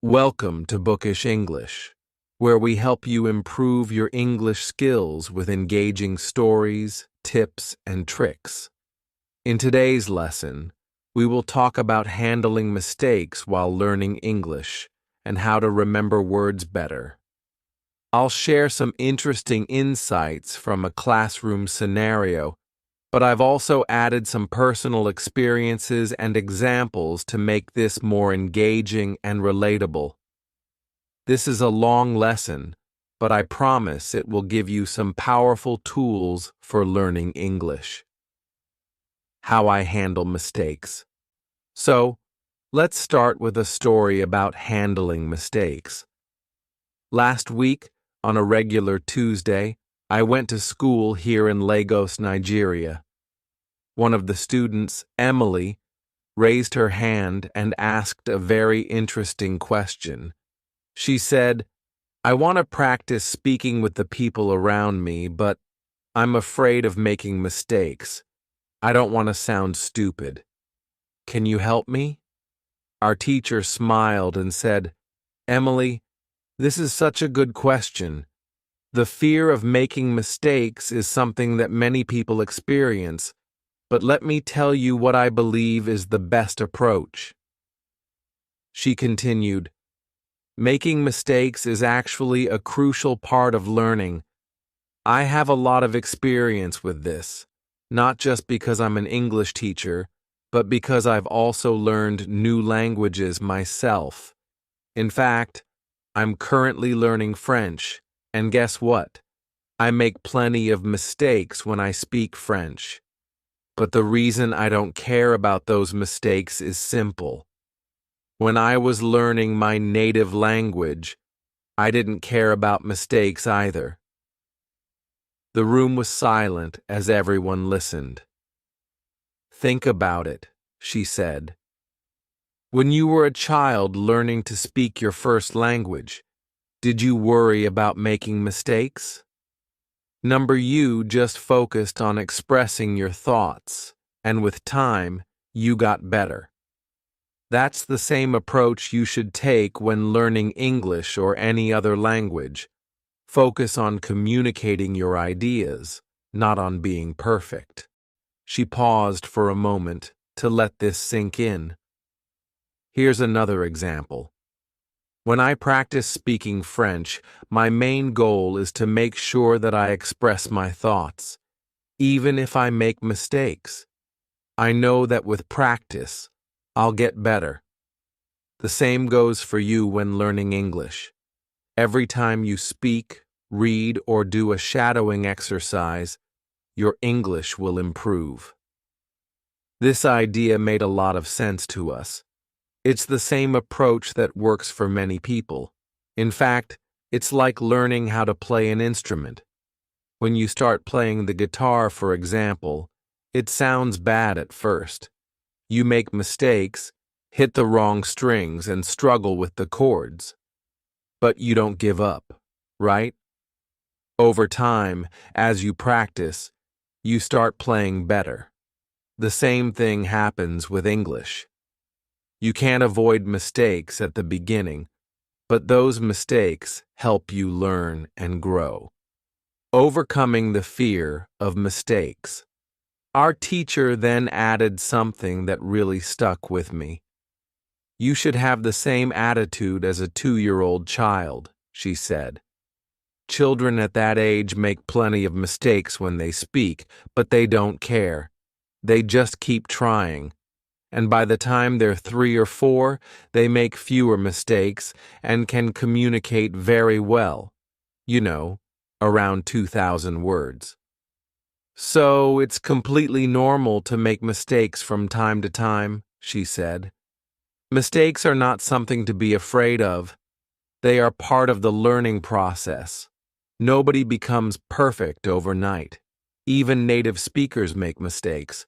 Welcome to Bookish English, where we help you improve your English skills with engaging stories, tips, and tricks. In today's lesson, we will talk about handling mistakes while learning English and how to remember words better. I'll share some interesting insights from a classroom scenario, but I've also added some personal experiences and examples to make this more engaging and relatable. This is a long lesson, but I promise it will give you some powerful tools for learning English. How I handle mistakes. So, let's start with a story about handling mistakes. Last week, on a regular Tuesday, I went to school here in Lagos, Nigeria. One of the students, Emily, raised her hand and asked a very interesting question. She said, "I want to practice speaking with the people around me, but I'm afraid of making mistakes. I don't want to sound stupid. Can you help me?" Our teacher smiled and said, "Emily, this is such a good question. The fear of making mistakes is something that many people experience, but let me tell you what I believe is the best approach." She continued, "Making mistakes is actually a crucial part of learning. I have a lot of experience with this, not just because I'm an English teacher, but because I've also learned new languages myself. In fact, I'm currently learning French, and guess what? I make plenty of mistakes when I speak French. But the reason I don't care about those mistakes is simple. When I was learning my native language, I didn't care about mistakes either." The room was silent as everyone listened. "Think about it," she said. "When you were a child learning to speak your first language, did you worry about making mistakes? You just focused on expressing your thoughts, and with time, you got better. That's the same approach you should take when learning English or any other language. Focus on communicating your ideas, not on being perfect." She paused for a moment to let this sink in. Here's another example. When I practice speaking French, my main goal is to make sure that I express my thoughts, even if I make mistakes. I know that with practice, I'll get better. The same goes for you when learning English. Every time you speak, read, or do a shadowing exercise, your English will improve. This idea made a lot of sense to us. It's the same approach that works for many people. In fact, it's like learning how to play an instrument. When you start playing the guitar, for example, it sounds bad at first. You make mistakes, hit the wrong strings, and struggle with the chords. But you don't give up, right? Over time, as you practice, you start playing better. The same thing happens with English. You can't avoid mistakes at the beginning, but those mistakes help you learn and grow. Overcoming the fear of mistakes. Our teacher then added something that really stuck with me. "You should have the same attitude as a 2-year-old child," she said. "Children at that age make plenty of mistakes when they speak, but they don't care. They just keep trying. And by the time they're 3 or 4, they make fewer mistakes and can communicate very well. Around 2,000 words. So it's completely normal to make mistakes from time to time," she said. "Mistakes are not something to be afraid of. They are part of the learning process. Nobody becomes perfect overnight. Even native speakers make mistakes.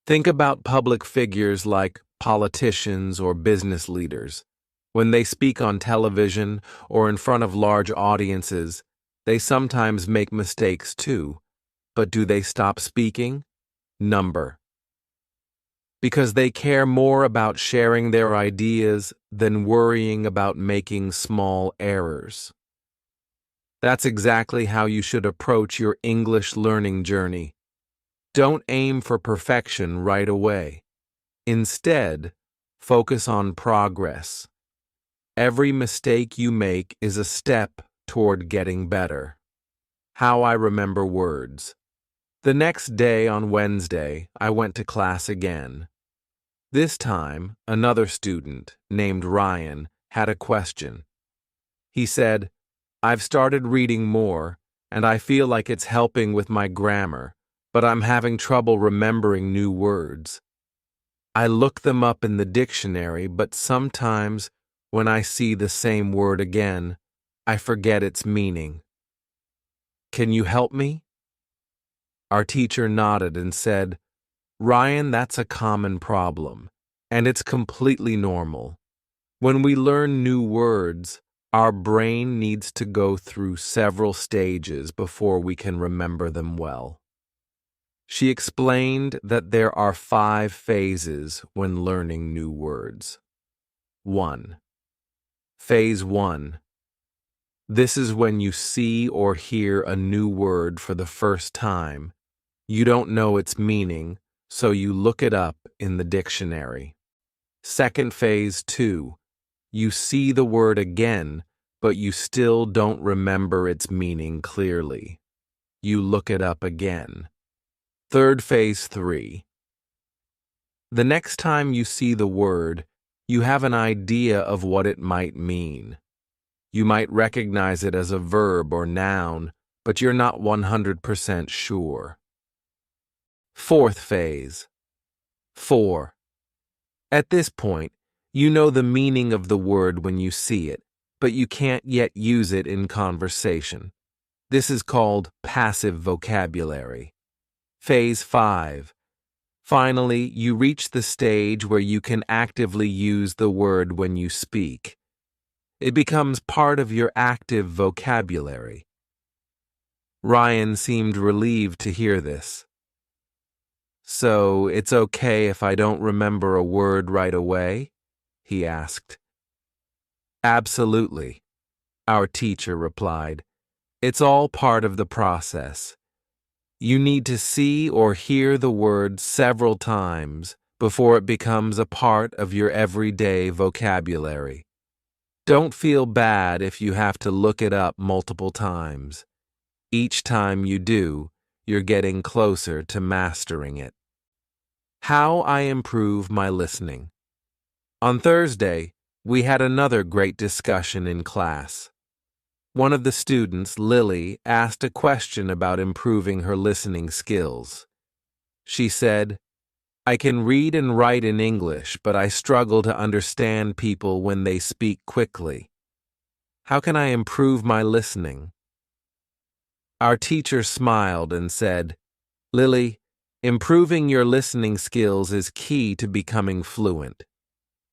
Think about public figures like politicians or business leaders. When they speak on television or in front of large audiences, they sometimes make mistakes too. But do they stop speaking? Number. because they care more about sharing their ideas than worrying about making small errors. That's exactly how you should approach your English learning journey. Don't aim for perfection right away. Instead, focus on progress. Every mistake you make is a step toward getting better. How I remember words. The next day on Wednesday, I went to class again. This time, another student, named Ryan, had a question. He said, "I've started reading more, and I feel like it's helping with my grammar, but I'm having trouble remembering new words. I look them up in the dictionary, but sometimes, when I see the same word again, I forget its meaning. Can you help me?" Our teacher nodded and said, "Ryan, that's a common problem, and it's completely normal. When we learn new words, our brain needs to go through several stages before we can remember them well." She explained that there are 5 phases when learning new words. 1. Phase 1. This is when you see or hear a new word for the first time. You don't know its meaning, so you look it up in the dictionary. Second phase 2. You see the word again, but you still don't remember its meaning clearly. You look it up again. Third phase 3. The next time you see the word, you have an idea of what it might mean. You might recognize it as a verb or noun, but you're not 100% sure. Fourth phase. 4. At this point, you know the meaning of the word when you see it, but you can't yet use it in conversation. This is called passive vocabulary. Phase 5. Finally, you reach the stage where you can actively use the word when you speak. It becomes part of your active vocabulary. Ryan seemed relieved to hear this. "So, it's okay if I don't remember a word right away?" he asked. "Absolutely," our teacher replied. "It's all part of the process. You need to see or hear the word several times before it becomes a part of your everyday vocabulary. Don't feel bad if you have to look it up multiple times. Each time you do, you're getting closer to mastering it." How I improve my listening. On Thursday, we had another great discussion in class. One of the students, Lily, asked a question about improving her listening skills. She said, "I can read and write in English, but I struggle to understand people when they speak quickly. How can I improve my listening?" Our teacher smiled and said, "Lily, improving your listening skills is key to becoming fluent.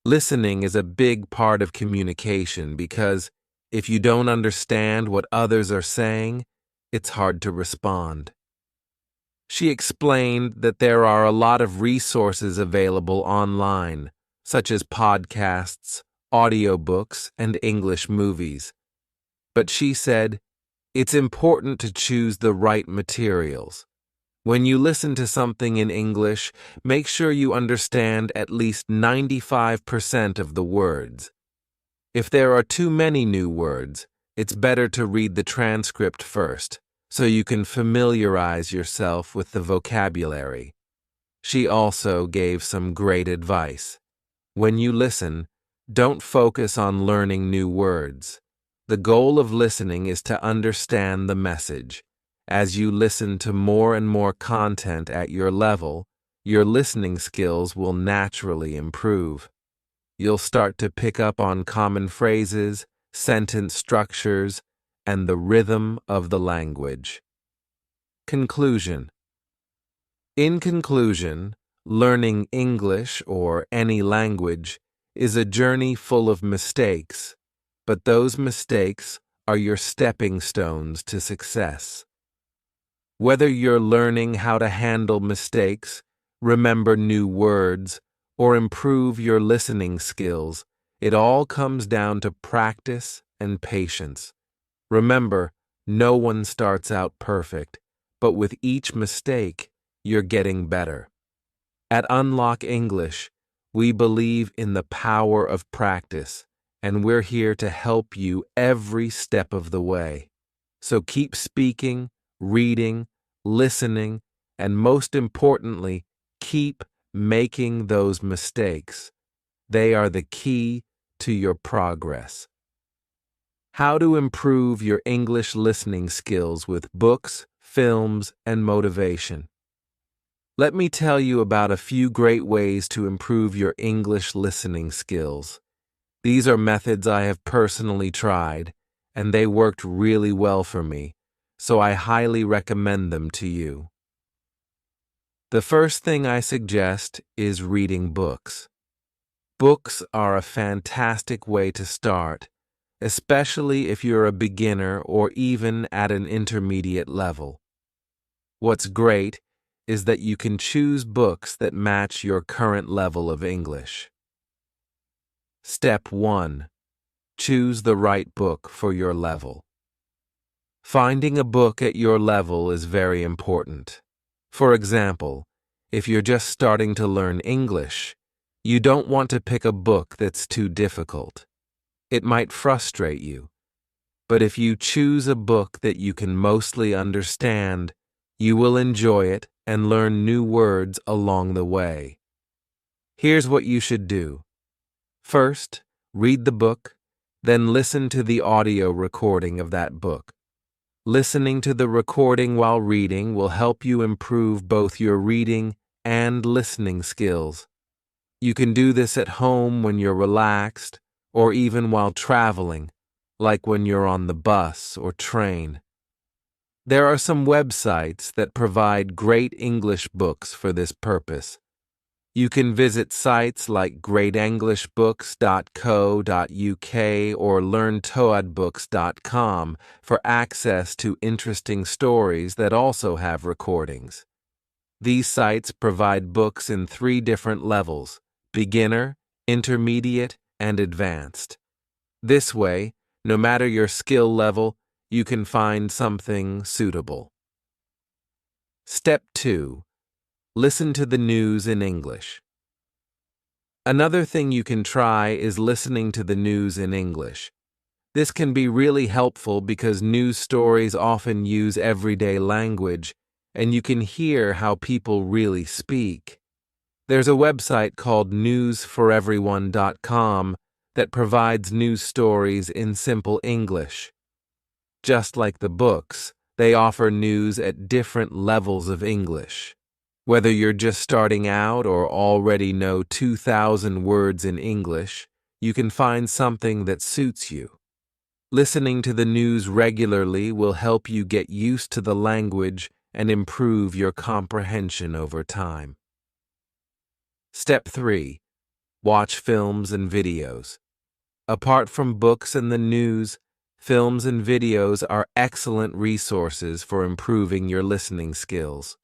Listening is a big part of communication because if you don't understand what others are saying, it's hard to respond." She explained that there are a lot of resources available online, such as podcasts, audiobooks, and English movies. But she said, it's important to choose the right materials. When you listen to something in English, make sure you understand at least 95% of the words. If there are too many new words, it's better to read the transcript first, so you can familiarize yourself with the vocabulary. She also gave some great advice. When you listen, don't focus on learning new words. The goal of listening is to understand the message. As you listen to more and more content at your level, your listening skills will naturally improve. You'll start to pick up on common phrases, sentence structures, and the rhythm of the language. Conclusion. In conclusion, learning English or any language is a journey full of mistakes, but those mistakes are your stepping stones to success. Whether you're learning how to handle mistakes, remember new words, or improve your listening skills, it all comes down to practice and patience. Remember, no one starts out perfect, but with each mistake, you're getting better. At Unlock English, we believe in the power of practice, and we're here to help you every step of the way. So keep speaking, reading, listening, and most importantly, keep making those mistakes. They are the key to your progress. How to improve your English listening skills with books, films, and motivation. Let me tell you about a few great ways to improve your English listening skills. These are methods I have personally tried, and they worked really well for me, so I highly recommend them to you. The first thing I suggest is reading books. Books are a fantastic way to start, especially if you're a beginner or even at an intermediate level. What's great is that you can choose books that match your current level of English. Step 1. Choose the right book for your level. Finding a book at your level is very important. For example, if you're just starting to learn English, you don't want to pick a book that's too difficult. It might frustrate you. But if you choose a book that you can mostly understand, you will enjoy it and learn new words along the way. Here's what you should do. First, read the book, then listen to the audio recording of that book. Listening to the recording while reading will help you improve both your reading and listening skills. You can do this at home when you're relaxed, or even while traveling, like when you're on the bus or train. There are some websites that provide great English books for this purpose. You can visit sites like greatenglishbooks.co.uk or learntoadbooks.com for access to interesting stories that also have recordings. These sites provide books in 3 different levels: beginner, intermediate, and advanced. This way, no matter your skill level, you can find something suitable. Step 2. Listen to the news in English. Another thing you can try is listening to the news in English. This can be really helpful because news stories often use everyday language, and you can hear how people really speak. There's a website called newsforeveryone.com that provides news stories in simple English. Just like the books, they offer news at different levels of English. Whether you're just starting out or already know 2,000 words in English, you can find something that suits you. Listening to the news regularly will help you get used to the language and improve your comprehension over time. Step 3. Watch films and videos. Apart from books and the news, films and videos are excellent resources for improving your listening skills.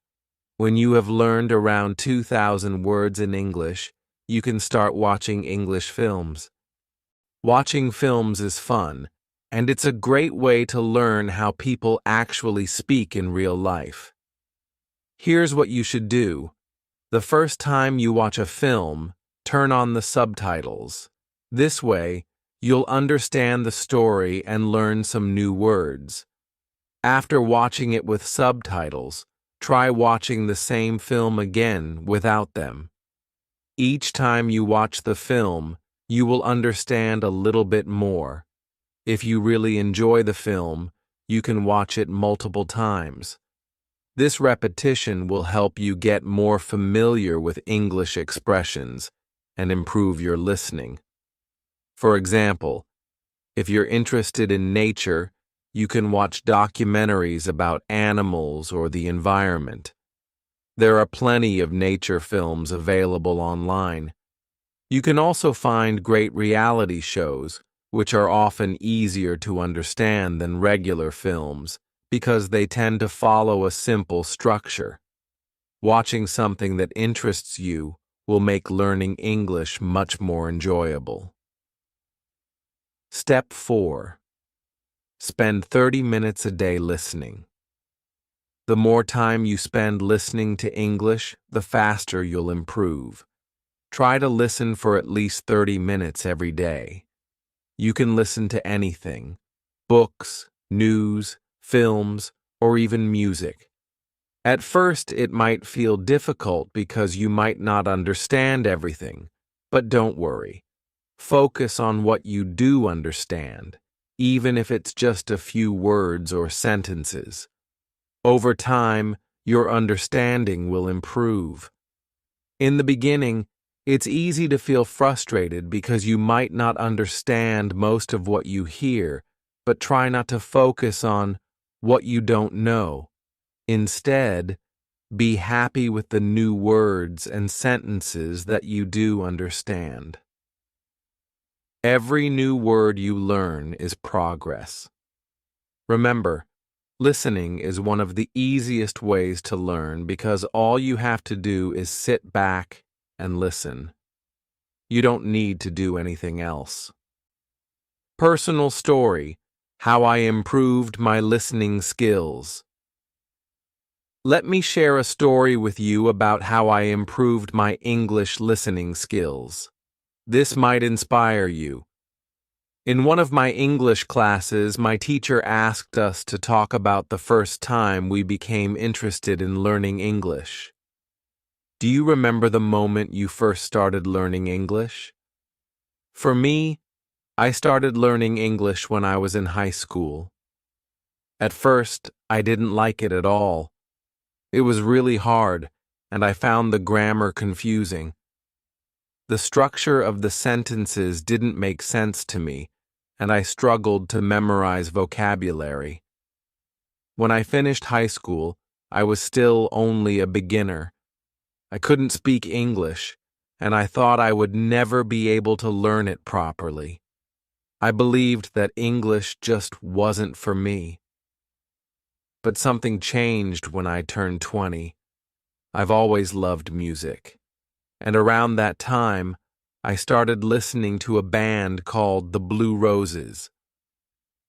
When you have learned around 2,000 words in English, you can start watching English films. Watching films is fun, and it's a great way to learn how people actually speak in real life. Here's what you should do. The first time you watch a film, turn on the subtitles. This way, you'll understand the story and learn some new words. After watching it with subtitles, try watching the same film again without them. Each time you watch the film, you will understand a little bit more. If you really enjoy the film, you can watch it multiple times. This repetition will help you get more familiar with English expressions and improve your listening. For example, if you're interested in nature, you can watch documentaries about animals or the environment. There are plenty of nature films available online. You can also find great reality shows, which are often easier to understand than regular films because they tend to follow a simple structure. Watching something that interests you will make learning English much more enjoyable. Step 4. Spend 30 minutes a day listening. The more time you spend listening to English, the faster you'll improve. Try to listen for at least 30 minutes every day. You can listen to anything: books, news, films, or even music. At first, it might feel difficult because you might not understand everything, but don't worry. Focus on what you do understand, even if it's just a few words or sentences. Over time, your understanding will improve. In the beginning, it's easy to feel frustrated because you might not understand most of what you hear, but try not to focus on what you don't know. Instead, be happy with the new words and sentences that you do understand. Every new word you learn is progress. Remember, listening is one of the easiest ways to learn because all you have to do is sit back and listen. You don't need to do anything else. Personal story: how I improved my listening skills. Let me share a story with you about how I improved my English listening skills. This might inspire you. In one of my English classes, my teacher asked us to talk about the first time we became interested in learning English. Do you remember the moment you first started learning English? For me, I started learning English when I was in high school. At first, I didn't like it at all. It was really hard, and I found the grammar confusing. The structure of the sentences didn't make sense to me, and I struggled to memorize vocabulary. When I finished high school, I was still only a beginner. I couldn't speak English, and I thought I would never be able to learn it properly. I believed that English just wasn't for me. But something changed when I turned 20. I've always loved music, and around that time, I started listening to a band called the Blue Roses.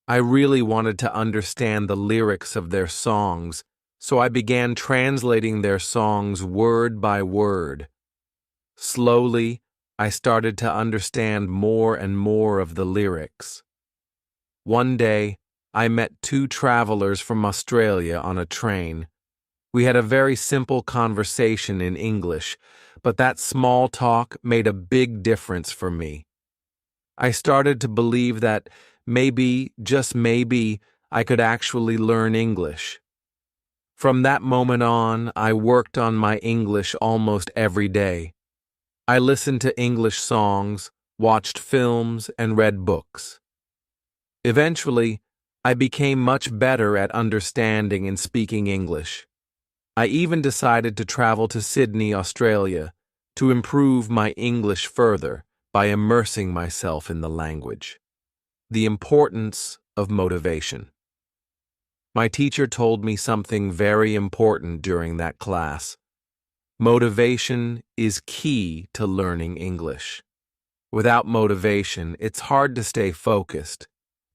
I really wanted to understand the lyrics of their songs, so I began translating their songs word by word. Slowly, I started to understand more and more of the lyrics. One day, I met two travelers from Australia on a train. We had a very simple conversation in English, but that small talk made a big difference for me. I started to believe that maybe, just maybe, I could actually learn English. From that moment on, I worked on my English almost every day. I listened to English songs, watched films, and read books. Eventually, I became much better at understanding and speaking English. I even decided to travel to Sydney, Australia, to improve my English further by immersing myself in the language. The importance of motivation. My teacher told me something very important during that class. Motivation is key to learning English. Without motivation, it's hard to stay focused.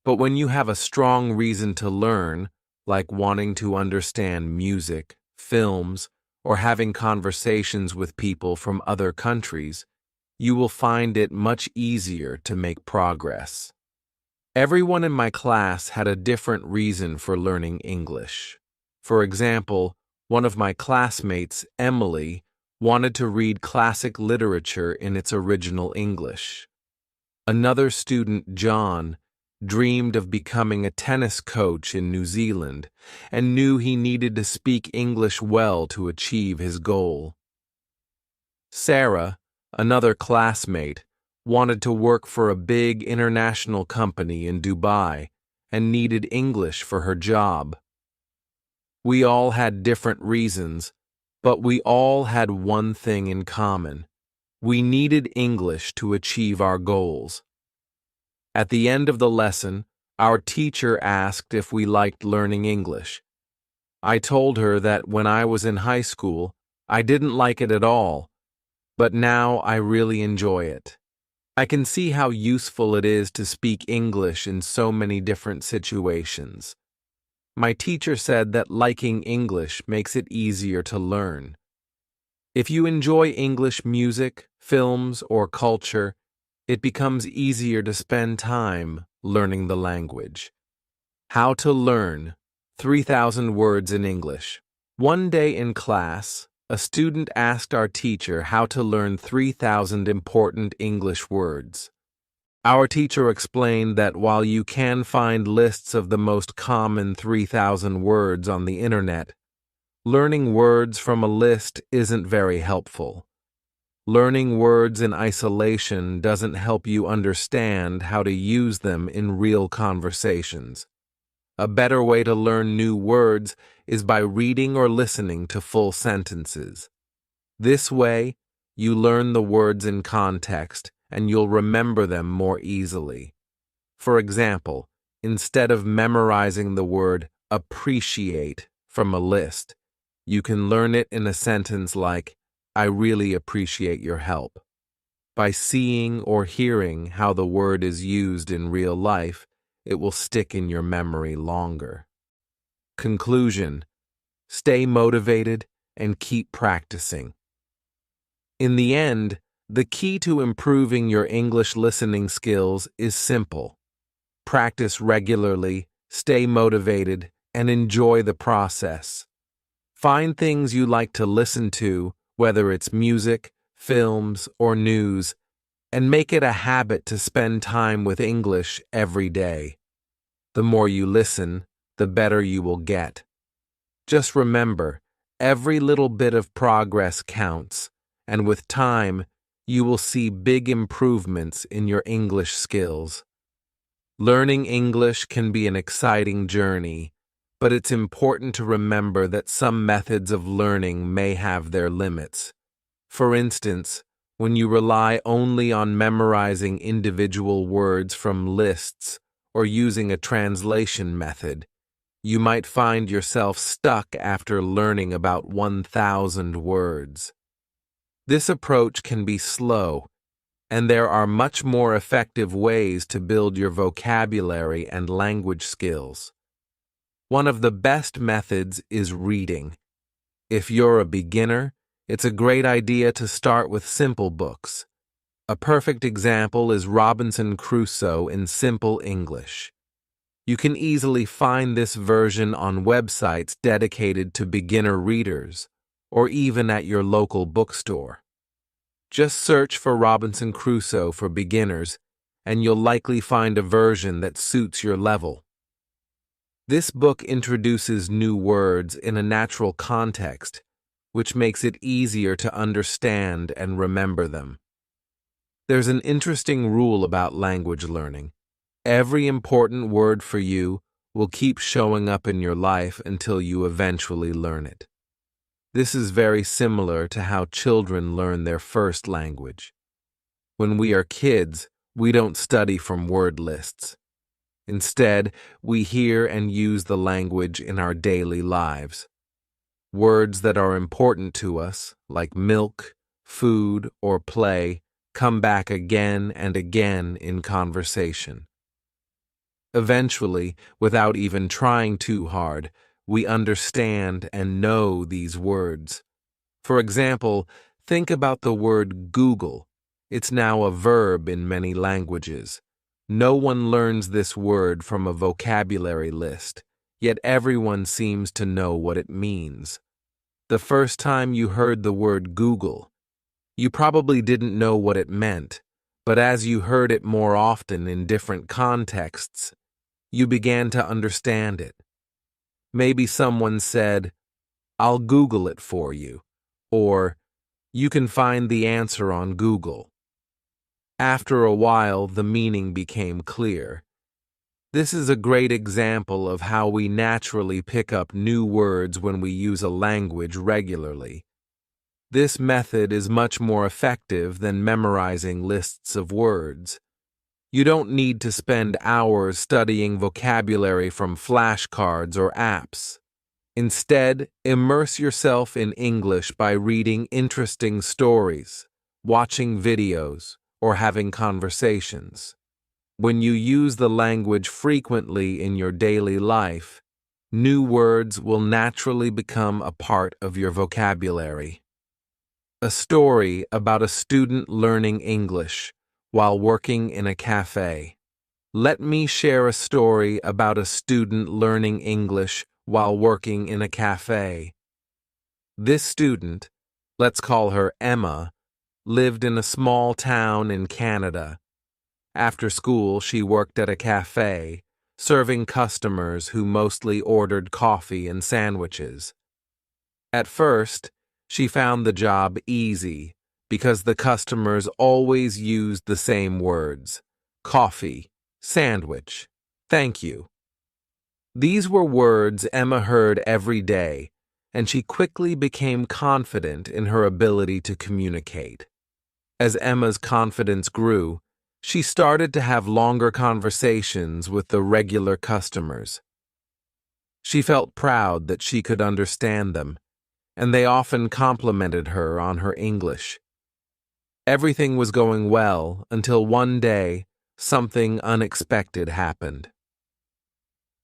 But when you have a strong reason to learn, like wanting to understand music, films, or having conversations with people from other countries, you will find it much easier to make progress. Everyone in my class had a different reason for learning English. For example, one of my classmates, Emily, wanted to read classic literature in its original English. Another student, John, dreamed of becoming a tennis coach in New Zealand and knew he needed to speak English well to achieve his goal. Sarah, another classmate, wanted to work for a big international company in Dubai and needed English for her job. We all had different reasons, but we all had one thing in common. We needed English to achieve our goals. At the end of the lesson, our teacher asked if we liked learning English. I told her that when I was in high school, I didn't like it at all, but now I really enjoy it. I can see how useful it is to speak English in so many different situations. My teacher said that liking English makes it easier to learn. If you enjoy English music, films, or culture, it becomes easier to spend time learning the language. How to learn 3,000 words in English. One day in class, a student asked our teacher how to learn 3,000 important English words. Our teacher explained that while you can find lists of the most common 3,000 words on the internet, learning words from a list isn't very helpful. Learning words in isolation doesn't help you understand how to use them in real conversations. A better way to learn new words is by reading or listening to full sentences. This way, you learn the words in context and you'll remember them more easily. For example, instead of memorizing the word appreciate from a list, you can learn it in a sentence like, I really appreciate your help. By seeing or hearing how the word is used in real life, it will stick in your memory longer. Conclusion: stay motivated and keep practicing. In the end, the key to improving your English listening skills is simple. Practice regularly, stay motivated, and enjoy the process. Find things you like to listen to, whether it's music, films, or news, and make it a habit to spend time with English every day. The more you listen, the better you will get. Just remember, every little bit of progress counts, and with time, you will see big improvements in your English skills. Learning English can be an exciting journey, but it's important to remember that some methods of learning may have their limits. For instance, when you rely only on memorizing individual words from lists or using a translation method, you might find yourself stuck after learning about 1,000 words. This approach can be slow, and there are much more effective ways to build your vocabulary and language skills. One of the best methods is reading. If you're a beginner, it's a great idea to start with simple books. A perfect example is Robinson Crusoe in simple English. You can easily find this version on websites dedicated to beginner readers, or even at your local bookstore. Just search for Robinson Crusoe for beginners, and you'll likely find a version that suits your level. This book introduces new words in a natural context, which makes it easier to understand and remember them. There's an interesting rule about language learning. Every important word for you will keep showing up in your life until you eventually learn it. This is very similar to how children learn their first language. When we are kids, we don't study from word lists. Instead, we hear and use the language in our daily lives. Words that are important to us, like milk, food, or play, come back again and again in conversation. Eventually, without even trying too hard, we understand and know these words. For example, think about the word Google. It's now a verb in many languages. No one learns this word from a vocabulary list, yet everyone seems to know what it means. The first time you heard the word Google, you probably didn't know what it meant, but as you heard it more often in different contexts, you began to understand it. Maybe someone said, "I'll Google it for you," or "You can find the answer on Google." After a while, the meaning became clear. This is a great example of how we naturally pick up new words when we use a language regularly. This method is much more effective than memorizing lists of words. You don't need to spend hours studying vocabulary from flashcards or apps. Instead, immerse yourself in English by reading interesting stories, watching videos, or having conversations. When you use the language frequently in your daily life, new words will naturally become a part of your vocabulary. A story about a student learning English while working in a café. Let me share a story about a student learning English while working in a café. This student, let's call her Emma, lived in a small town in Canada. After school, she worked at a café, serving customers who mostly ordered coffee and sandwiches. At first, she found the job easy because the customers always used the same words: coffee, sandwich, thank you. These were words Emma heard every day, and she quickly became confident in her ability to communicate. As Emma's confidence grew, she started to have longer conversations with the regular customers. She felt proud that she could understand them, and they often complimented her on her English. Everything was going well until one day, something unexpected happened.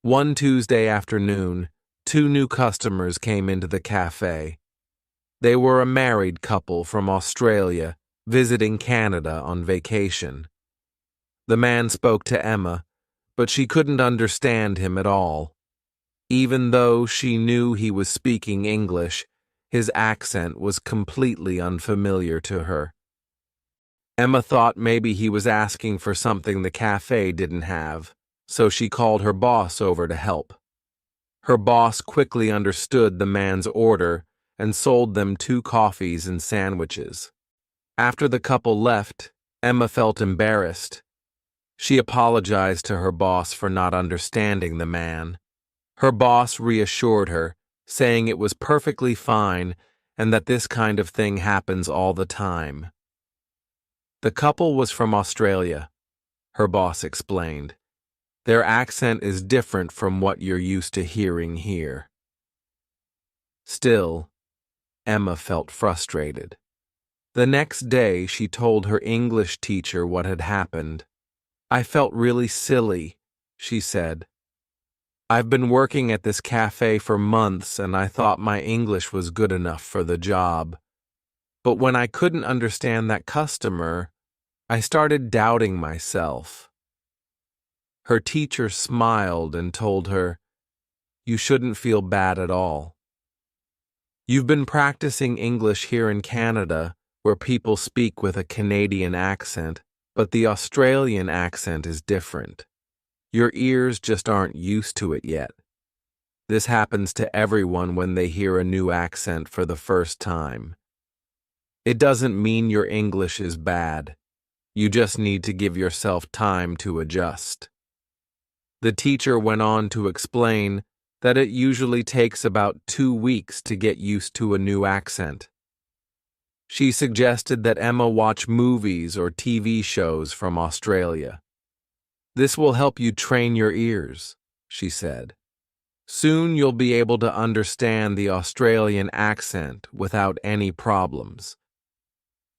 One Tuesday afternoon, two new customers came into the cafe. They were a married couple from Australia visiting Canada on vacation. The man spoke to Emma, but she couldn't understand him at all. Even though she knew he was speaking English, his accent was completely unfamiliar to her. Emma thought maybe he was asking for something the cafe didn't have, so she called her boss over to help. Her boss quickly understood the man's order and sold them 2 coffees and sandwiches. After the couple left, Emma felt embarrassed. She apologized to her boss for not understanding the man. Her boss reassured her, saying it was perfectly fine and that this kind of thing happens all the time. The couple was from Australia, her boss explained. Their accent is different from what you're used to hearing here. Still, Emma felt frustrated. The next day, she told her English teacher what had happened. "I felt really silly," she said. "I've been working at this cafe for months and I thought my English was good enough for the job. But when I couldn't understand that customer, I started doubting myself." Her teacher smiled and told her, "You shouldn't feel bad at all. You've been practicing English here in Canada, where people speak with a Canadian accent, but the Australian accent is different. Your ears just aren't used to it yet. This happens to everyone when they hear a new accent for the first time. It doesn't mean your English is bad. You just need to give yourself time to adjust." The teacher went on to explain that it usually takes about 2 weeks to get used to a new accent. She suggested that Emma watch movies or TV shows from Australia. "This will help you train your ears," she said. "Soon you'll be able to understand the Australian accent without any problems."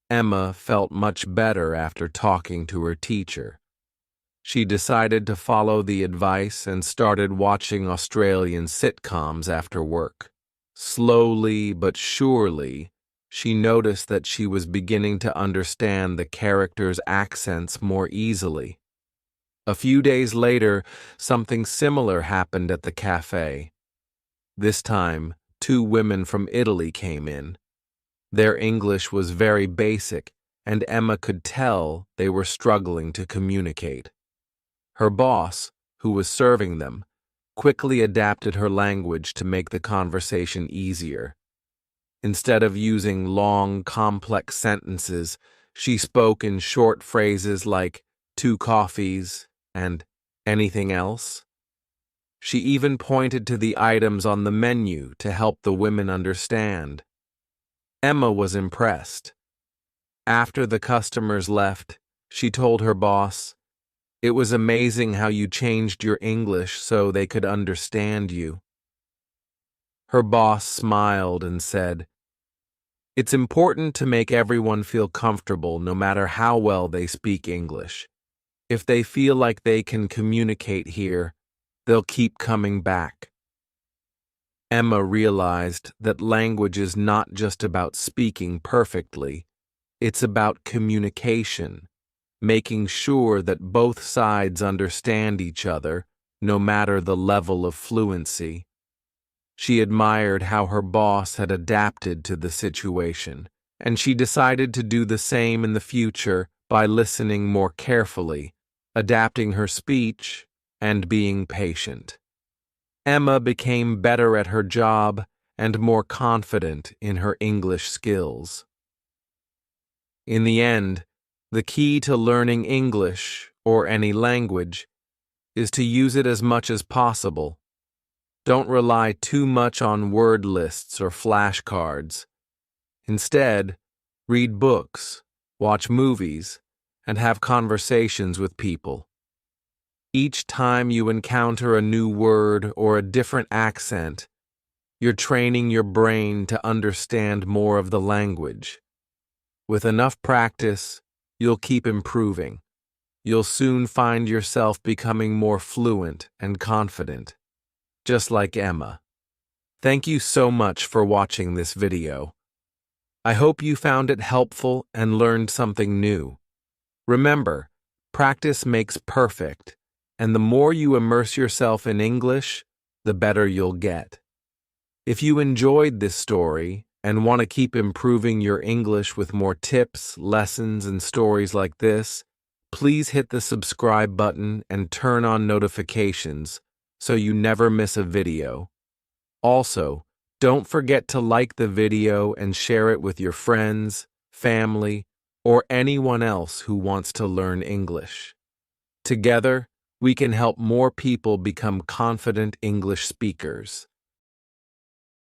Emma felt much better after talking to her teacher. She decided to follow the advice and started watching Australian sitcoms after work. Slowly but surely, she noticed that she was beginning to understand the characters' accents more easily. A few days later, something similar happened at the cafe. This time, 2 women from Italy came in. Their English was very basic, and Emma could tell they were struggling to communicate. Her boss, who was serving them, quickly adapted her language to make the conversation easier. Instead of using long, complex sentences, she spoke in short phrases like 2 coffees and anything else. She even pointed to the items on the menu to help the women understand. Emma was impressed. After the customers left, she told her boss, "It was amazing how you changed your English so they could understand you." Her boss smiled and said, "It's important to make everyone feel comfortable no matter how well they speak English. If they feel like they can communicate here, they'll keep coming back." Emma realized that language is not just about speaking perfectly, it's about communication, making sure that both sides understand each other, no matter the level of fluency. She admired how her boss had adapted to the situation, and she decided to do the same in the future by listening more carefully, adapting her speech, and being patient. Emma became better at her job and more confident in her English skills. In the end, the key to learning English, or any language, is to use it as much as possible. Don't rely too much on word lists or flashcards. Instead, read books, watch movies, and have conversations with people. Each time you encounter a new word or a different accent, you're training your brain to understand more of the language. With enough practice, you'll keep improving. You'll soon find yourself becoming more fluent and confident, just like Emma. Thank you so much for watching this video. I hope you found it helpful and learned something new. Remember, practice makes perfect, and the more you immerse yourself in English, the better you'll get. If you enjoyed this story and want to keep improving your English with more tips, lessons, and stories like this, please hit the subscribe button and turn on notifications so you never miss a video. Also, don't forget to like the video and share it with your friends, family, or anyone else who wants to learn English. Together, we can help more people become confident English speakers.